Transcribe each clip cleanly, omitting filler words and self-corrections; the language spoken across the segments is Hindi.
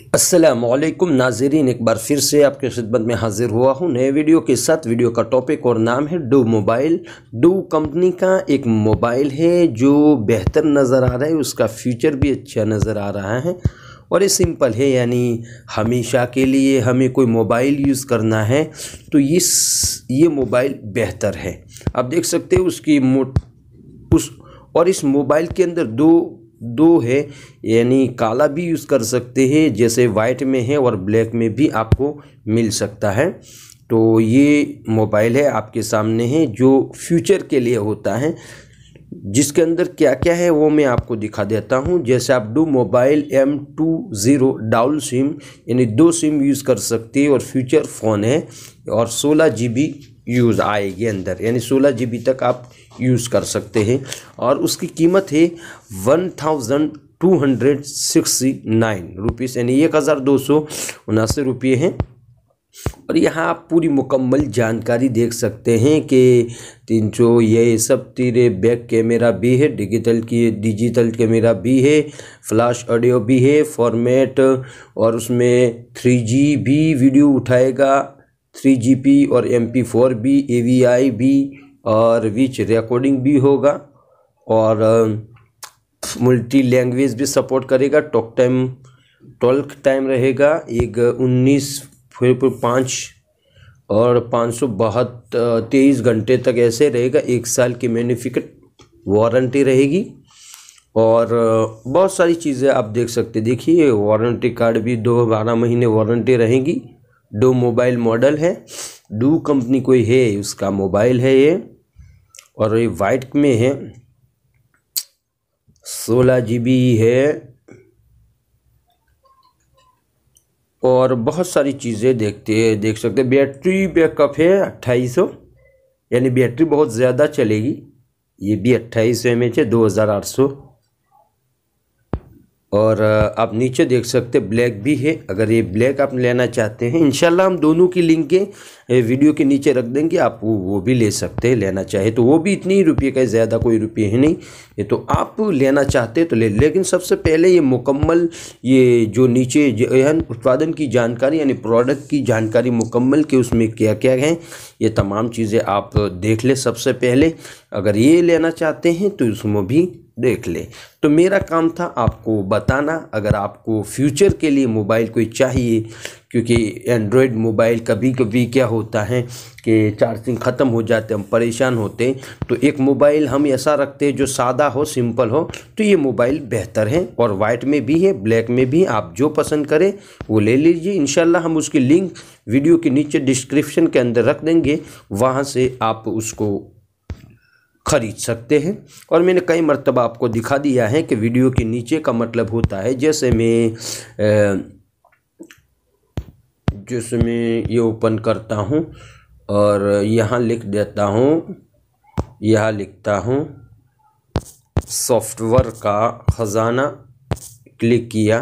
अस्सलामुअलैकुम नाज़रीन, एक बार फिर से आपके खिदमत में हाजिर हुआ हूँ नए वीडियो के साथ। वीडियो का टॉपिक और नाम है डू मोबाइल। डू कंपनी का एक मोबाइल है जो बेहतर नज़र आ रहा है, उसका फीचर भी अच्छा नज़र आ रहा है और ये सिंपल है, यानी हमेशा के लिए हमें कोई मोबाइल यूज़ करना है तो ये मोबाइल बेहतर है। आप देख सकते हो उसकी और इस मोबाइल के अंदर दो है, यानी काला भी यूज़ कर सकते हैं जैसे वाइट में है और ब्लैक में भी आपको मिल सकता है। तो ये मोबाइल है आपके सामने है जो फ्यूचर के लिए होता है, जिसके अंदर क्या क्या है वो मैं आपको दिखा देता हूँ। जैसे आप डू मोबाइल M20 डाउल सिम यानी 2 सिम यूज़ कर सकते हैं और फ्यूचर फ़ोन है और 16 GB यूज़ आएगी अंदर, यानी 16 GB तक आप यूज़ कर सकते हैं और उसकी कीमत है 1269 रुपीज़, यानी 1279 रुपये हैं। और यहाँ आप पूरी मुकम्मल जानकारी देख सकते हैं कि ये सब तेरे बैक कैमरा भी है, डिजिटल कैमरा भी है, फ्लैश ऑडियो भी है, फॉर्मेट और उसमें 3G भी वीडियो उठाएगा, 3GP और MP4 भी, AVI भी और विच रिकॉर्डिंग भी होगा और मल्टी लैंग्वेज भी सपोर्ट करेगा। टॉक टाइम रहेगा एक 19.5 और 523 घंटे तक ऐसे रहेगा। 1 साल की मैन्युफैक्चर वारंटी रहेगी और बहुत सारी चीज़ें आप देख सकते। देखिए वारंटी कार्ड भी 12 महीने वारंटी रहेगी। डू मोबाइल मॉडल है, डू कंपनी कोई है उसका मोबाइल है ये और ये वाइट में है, 16 GB है और बहुत सारी चीज़ें देख सकते हैं। बैटरी बैकअप है 2800, यानी बैटरी बहुत ज़्यादा चलेगी। ये भी 2800 mAh है, 2800। और आप नीचे देख सकते ब्लैक भी है, अगर ये ब्लैक आप लेना चाहते हैं इंशाल्लाह हम दोनों की लिंक के वीडियो के नीचे रख देंगे, आप वो भी ले सकते हैं लेना चाहे तो। वो भी इतनी ही रुपये का, ज़्यादा कोई रुपये है नहीं ये, तो आप लेना चाहते तो ले। लेकिन सबसे पहले ये मुकम्मल ये जो नीचे उत्पादन की जानकारी यानी प्रोडक्ट की जानकारी मुकम्मल कि उसमें क्या क्या है, ये तमाम चीज़ें आप देख ले सबसे पहले। अगर ये लेना चाहते हैं तो उसमें भी देख ले। तो मेरा काम था आपको बताना, अगर आपको फ्यूचर के लिए मोबाइल कोई चाहिए, क्योंकि एंड्रॉयड मोबाइल कभी कभी क्या होता है कि चार्जिंग ख़त्म हो जाते हम परेशान होते हैं, तो एक मोबाइल हम ऐसा रखते हैं जो सादा हो, सिंपल हो, तो ये मोबाइल बेहतर है और वाइट में भी है, ब्लैक में भी, आप जो पसंद करें वो ले लीजिए। इंशाल्लाह हम उसकी लिंक वीडियो के नीचे डिस्क्रिप्शन के अंदर रख देंगे, वहाँ से आप उसको खरीद सकते हैं। और मैंने कई मरतबा आपको दिखा दिया है कि वीडियो के नीचे का मतलब होता है, जैसे मैं ये ओपन करता हूँ और यहाँ लिख देता हूँ, यहाँ लिखता हूँ सॉफ्टवेयर का ख़जाना, क्लिक किया,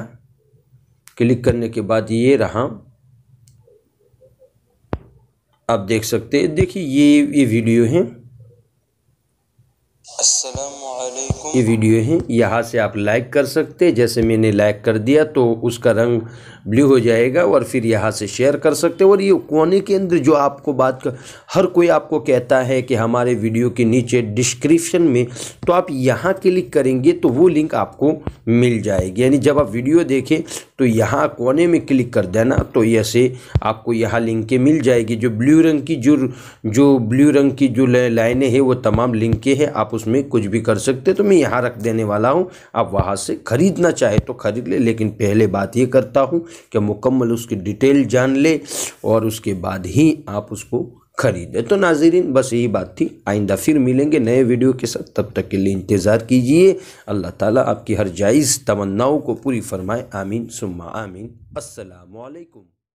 क्लिक करने के बाद ये रहा, आप देख सकते हैं। देखिए ये वीडियो है, ये वीडियो है, यहाँ से आप लाइक कर सकते हैं। जैसे मैंने लाइक कर दिया तो उसका रंग ब्लू हो जाएगा और फिर यहाँ से शेयर कर सकते हैं। और ये कोने के अंदर जो आपको हर कोई आपको कहता है कि हमारे वीडियो के नीचे डिस्क्रिप्शन में, तो आप यहाँ क्लिक करेंगे तो वो लिंक आपको मिल जाएगी, यानी जब आप वीडियो देखें तो यहाँ कोने में क्लिक कर देना, तो ऐसे आपको यहाँ लिंकें मिल जाएगी। जो ब्लू रंग की जो लाइनें हैं वो तमाम लिंकें हैं, आप उसमें कुछ भी कर सकते हैं। तो मैं यहाँ रख देने वाला हूँ, आप वहाँ से खरीदना चाहे तो खरीद ले, लेकिन पहले बात ये करता हूँ कि मुकम्मल उसकी डिटेल जान ले और उसके बाद ही आप उसको खरीदें। तो नाज़रीन बस यही बात थी, आइंदा फिर मिलेंगे नए वीडियो के साथ, तब तक के लिए इंतज़ार कीजिए। अल्लाह ताला आपकी हर जायज़ तमन्नाओं को पूरी फरमाए, आमीन सुम्मा आमीन। अस्सलामु अलैकुम।